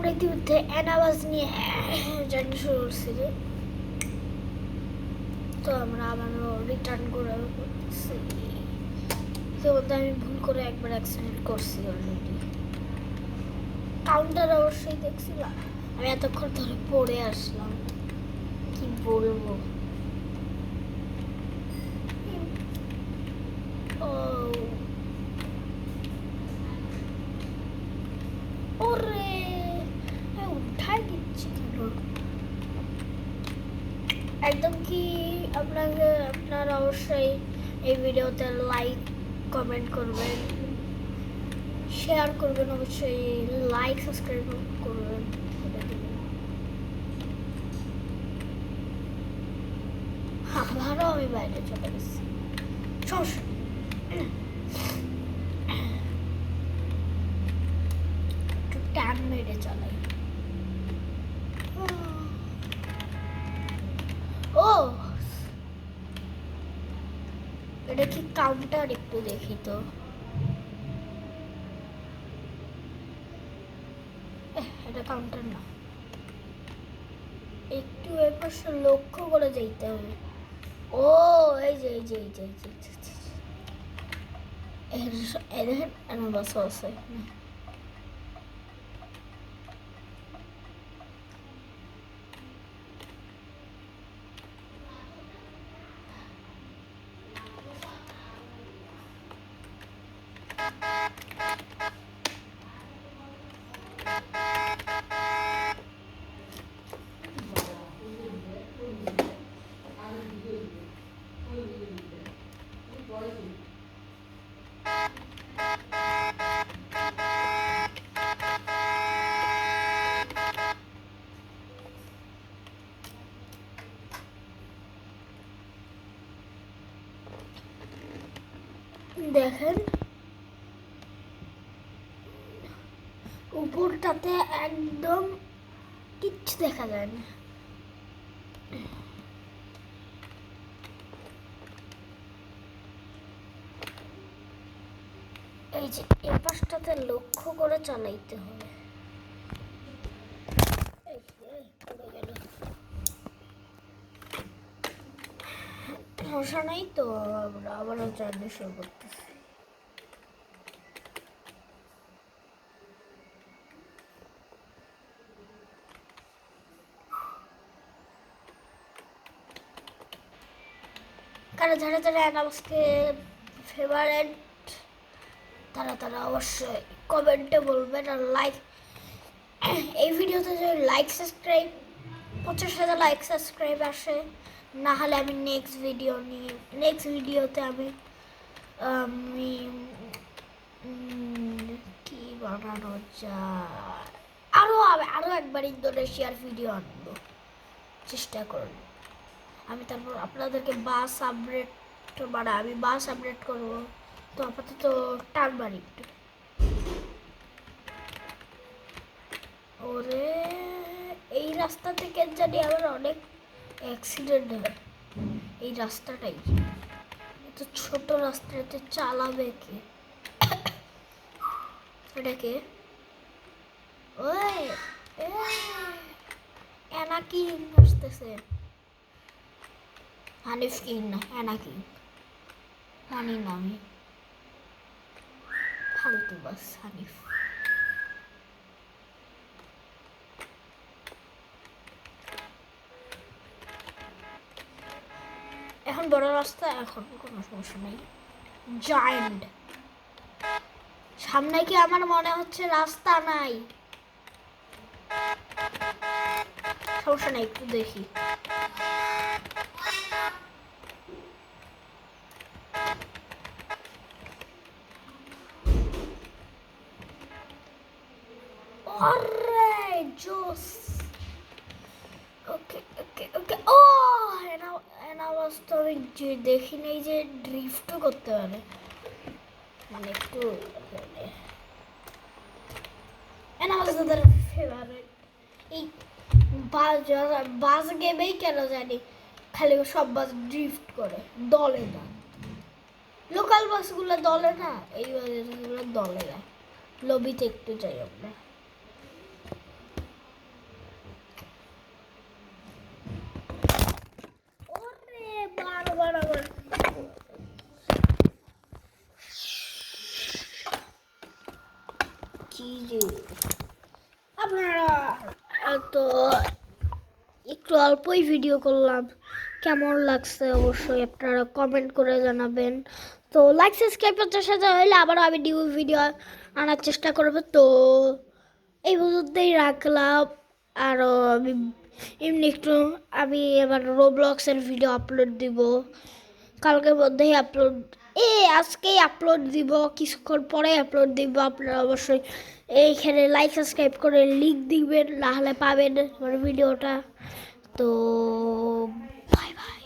আমরা ইতিমধ্যে অ্যানাওয়াজ নিয়ে জার্নি শুরু করছি, তো আমরা আবারও রিটার্ন করে করতেছি। ইতিমধ্যে আমি ভুল করে একবার অ্যাক্সিডেন্ট করছি অলরেডি। কাউন্টার অবশ্যই দেখছিলাম, আমি এতক্ষণ ধরে পড়ে আসলাম, কি বলবো। ও ওরে উঠাই দিচ্ছি কেন একদম। কি আপনারা অবশ্যই এই ভিডিওতে লাইক কমেন্ট করবেন, শেয়ার করবেন, অবশ্যই লাইক সাবস্ক্রাইব করবেন। আবারও আমি বাইরে চলে গেছি, সমস্যা একটু টান মেরে চালাই। ও এটা কি কাউন্টার? একটু দেখি তো। এটা কাউন্টার না, একটু এপাশে লক্ষ্য করে যাইতে হবে। ও এই যে এই যে এই যে এর বাস আছে। দেখেন উপরটাতে একদম কিচ্ছু দেখা যায় না। এই যে এ পাশটাতে লক্ষ্য করে চালাইতে হবে। সমস্যা নাই তো, আমরা আবারও জার্নি শুরু করতেছি। কারণ যারা যারা অ্যানাউন্সকে ফেভারেট তারা অবশ্যই কমেন্টে বলবেন, আর লাইক, এই ভিডিওতে যদি লাইক সাবস্ক্রাইব 50,000 লাইক সাবস্ক্রাইব আসে, না হলে আমি নেক্সট ভিডিওতে আমি কি বানানো যায়, আরো একবার ইন্দোনেশিয়ার ভিডিও আনবো, চেষ্টা করব। আমি তারপর আপনাদেরকে বাস আপডেট আমি বাস আপডেট করবো। তো আপাতত টান মারি একটু। ওরে এই রাস্তা থেকে জানি আবার অনেক অ্যাক্সিডেন্ট হয়। এই রাস্তাটাই এত ছোট রাস্তাতে চালাবে কে? এটাকে ওই এনাকি আসতেছে। হানিফ কিং না, এনাকি জানি না আমি, ফালতু বাস হানিফ। এখন বড় রাস্তা, এখন কোনো সমস্যা নেই। জায়ান্ট সামনে কি আমার মনে হচ্ছে রাস্তা নাই? সমস্যা নেই, একটু দেখি। আরে জোস, ওকে ওকে ওকে। ও এনাওয়াজ তো আমি দেখি নাই যে ড্রিফটও করতে পারে, মানে একটু এনাওয়াজ তাদের ফেভারিট। এই বাস গেমেই কেন জানি খালি সব বাস ড্রিফট করে, দলে না। লোকাল বাসগুলো দলে না, এই বাসগুলো দলে না। লবিতে একটু যাই আমরা। জি আপনারা তো একটু অল্পই ভিডিও করলাম, কেমন লাগছে অবশ্যই আপনারা কমেন্ট করে জানাবেন। তো লাইক সাবস্ক্রাইব করতে সাথে হলে আবারও আমি নিউ ভিডিও আনার চেষ্টা করবো। তো এই পর্যন্তই রাখলাম। আরও আমি এমনি একটু আমি এবার রোবলক্সের ভিডিও আপলোড দিব, কালকের মধ্যেই আপলোড, আজকেই আপলোড দিব, কিছুক্ষণ পরে আপলোড দিব। আপনারা অবশ্যই এইখানে লাইক সাবস্ক্রাইব করে লিঙ্ক দিবেন, নাহলে পাবেন আমার ভিডিওটা। তো বাই বাই।